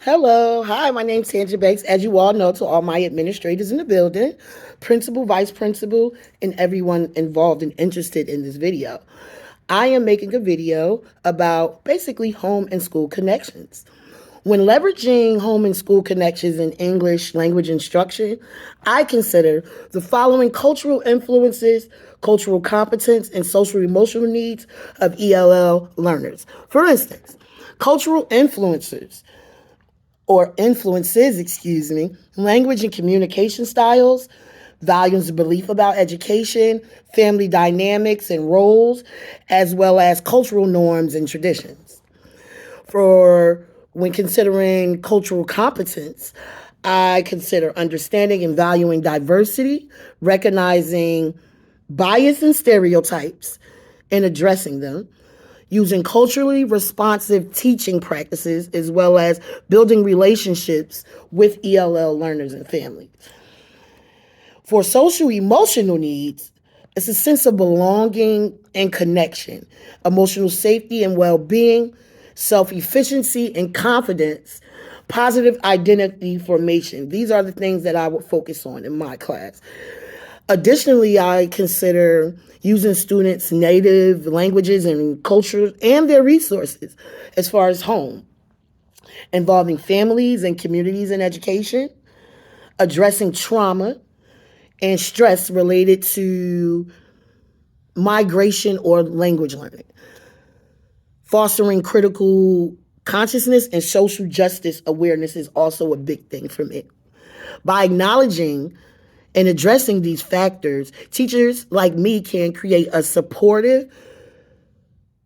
Hello. Hi, my name's Sandra Banks. As you all know, to all my administrators in the building, principal, vice principal, and everyone involved and interested in this video. I am making a video about basically home and school connections. When leveraging home and school connections in English language instruction, I consider the following cultural influences, cultural competence, and social emotional needs of ELL learners. For instance, cultural influencers or influences, language and communication styles, values and belief about education, family dynamics and roles, as well as cultural norms and traditions. For when considering cultural competence, I consider understanding and valuing diversity, recognizing bias and stereotypes, and addressing them, using culturally responsive teaching practices, as well as building relationships with ELL learners and families. For social emotional needs, it's a sense of belonging and connection, emotional safety and well being, self efficiency and confidence, positive identity formation. These are the things that I would focus on in my class. Additionally, I consider using students' native languages and cultures and their resources as far as home, involving families and communities in education, addressing trauma and stress related to migration or language learning, fostering critical consciousness and social justice awareness is also a big thing for me. By acknowledging and addressing these factors, teachers like me can create a supportive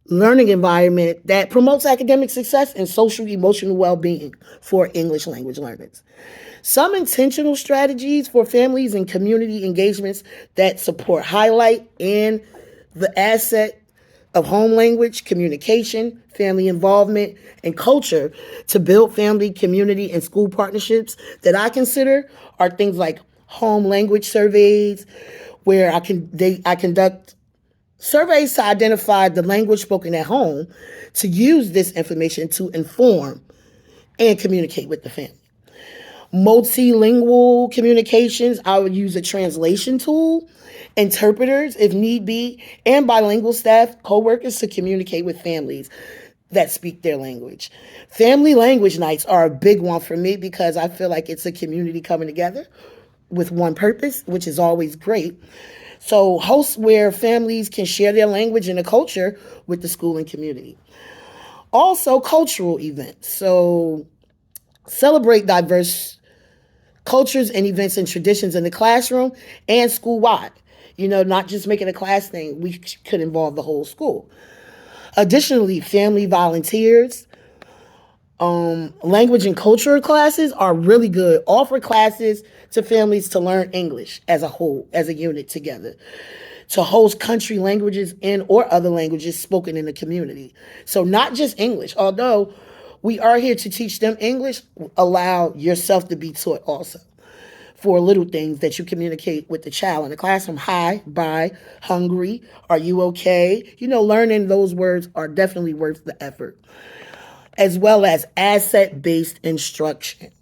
learning environment that promotes academic success and social emotional well-being for English language learners. Some intentional strategies for families and community engagements that support highlight and the asset of home language, communication, family involvement, and culture to build family, community, and school partnerships that I consider are things like home language surveys, where I conduct surveys to identify the language spoken at home to use this information to inform and communicate with the family. Multilingual communications, I would use a translation tool, interpreters if need be, and bilingual staff, coworkers to communicate with families that speak their language. Family language nights are a big one for me because I feel like it's a community coming together with one purpose, which is always great. So hosts where families can share their language and the culture with the school and community. Also cultural events. So celebrate diverse cultures and events and traditions in the classroom and school-wide. Not just making a class thing, we could involve the whole school. Additionally, family volunteers, language and culture classes are really good. Offer classes to families to learn English as a whole, as a unit together. To host country languages and or other languages spoken in the community. So not just English, although we are here to teach them English, allow yourself to be taught also. For little things that you communicate with the child in the classroom. Hi, bye, hungry, are you okay? Learning those words are definitely worth the effort. As well as asset-based instruction.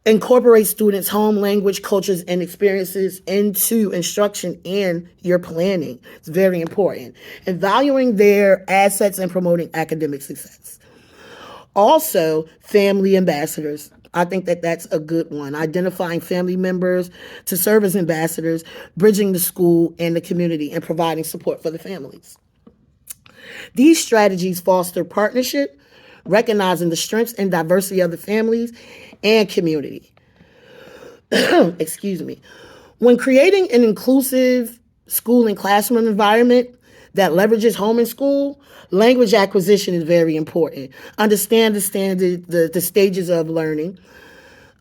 Incorporate students' home language, cultures, and experiences into instruction and your planning. It's very important. And valuing their assets and promoting academic success. Also, family ambassadors. I think that that's a good one. Identifying family members to serve as ambassadors, bridging the school and the community, and providing support for the families. These strategies foster partnership, recognizing the strengths and diversity of the families and community. Excuse me. When creating an inclusive school and classroom environment that leverages home and school, language acquisition is very important. Understand the stages of learning,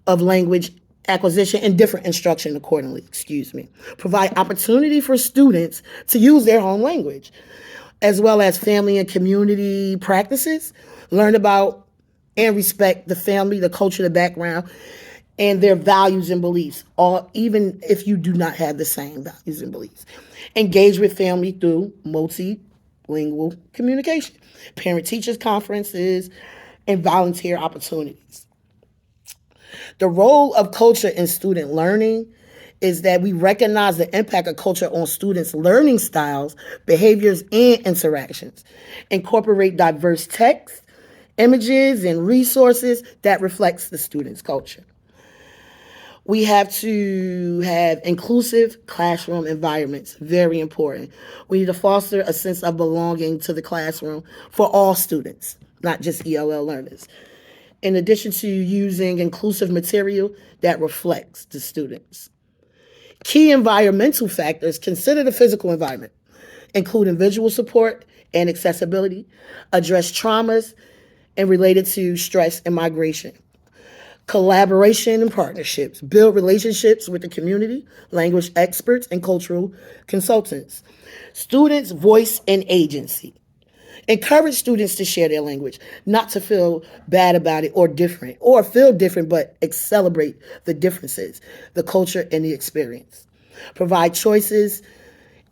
of language acquisition and different instruction accordingly, Provide opportunity for students to use their home language, as well as family and community practices. Learn about and respect the family, the culture, the background, and their values and beliefs, or even if you do not have the same values and beliefs. Engage with family through multilingual communication, parent-teachers conferences, and volunteer opportunities. The role of culture in student learning is that we recognize the impact of culture on students' learning styles, behaviors, and interactions. Incorporate diverse text, images, and resources that reflects the student's culture. We have to have inclusive classroom environments, very important. We need to foster a sense of belonging to the classroom for all students, not just ELL learners. In addition to using inclusive material that reflects the students. Key environmental factors consider the physical environment, including visual support and accessibility, address traumas and related to stress and migration. Collaboration and partnerships, build relationships with the community, language experts, and cultural consultants. Students' voice and agency. Encourage students to share their language, not to feel bad about it or different, or feel different, but celebrate the differences, the culture, and the experience. Provide choices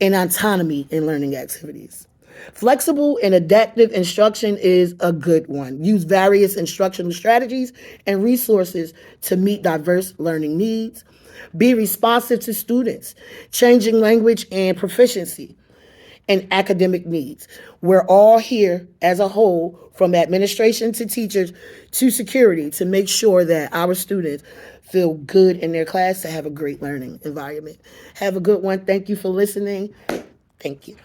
and autonomy in learning activities. Flexible and adaptive instruction is a good one. Use various instructional strategies and resources to meet diverse learning needs. Be responsive to students, changing language and proficiency and academic needs. We're all here as a whole, from administration to teachers to security, to make sure that our students feel good in their class, to have a great learning environment. Have a good one. Thank you for listening. Thank you.